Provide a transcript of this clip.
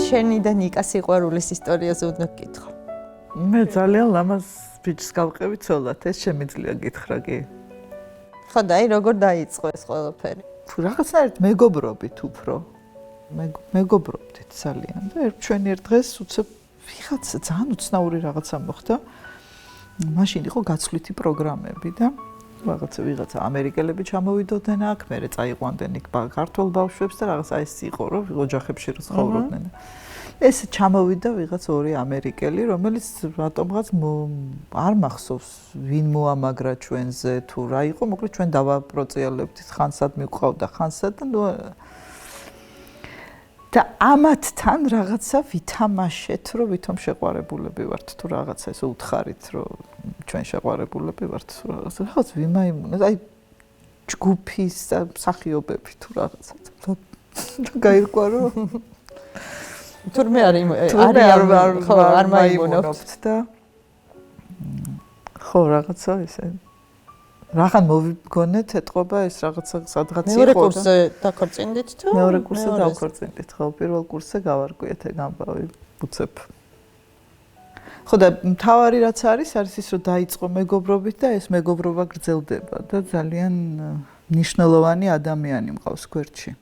შენი და ნიკას სიყვარულის ისტორიაზე უნდა გკითხო. მე ძალიან ლამაზ ბიჭს გავყევი ცოლად, ეს შემიძლია გითხრა კი. ხო და აი როგორ დაიწყო ეს ყველაფერი? რაღაცნაირად მეგობრობით უფრო. მეგობრობდით ძალიან და ჩვენი ერთ დღეს უცებ ვიღაცა ძალიან უცნაური რაღაცა მოხდა. მაშინ იყო გაცვლითი პროგრამები და ვიღაცა ამერიკელები ჩამოვიდოდნენ აქ, მერე წაიყვანდნენ იქ ქართულ ბავშვებს და რაღაცა ეს იყო, რომ ოჯახებში ცხოვრობდნენ. ეს ჩამოვიდა ვიღაც ორი ამერიკელი, რომელიც რატომღაც არ მახსოვს ვინ მოამაგრა ჩვენზე თუ რა იყო, მოკლედ ჩვენ დავაპროცელებდით, ხანსად მივყავდა ხანსად და ამათთან რაღაცა ვითამაშეთ, რომ ვითომ შეყვარებულები ვართ თუ რაღაცა ეს უთხარით, რომ ჩვენ შეყვარებულები ვართ თუ რაღაც ვიმაიმუნეთ, აი ჯგუფის მსახიობები თუ რაღაცა გაირკვა რომ თურმე არ მაიმუნობთ და ხო რაღაცა ისე რაღან მოვიგონეთ ეთყობა ეს რაღაცა სადღაც იყო მეორე კურსზე დაქორწინდით თუ მეორე კურსზე დავქორწინდით ხო პირველ კურსზე გავარკვიეთ ეგ ამბავი უცებ ხო და მთავარი რაც არის ის რომ დაიწყო მეგობრობით და ეს მეგობრობა გრძელდება და ძალიან მნიშვნელოვანი ადამიანი მყავს გვერდში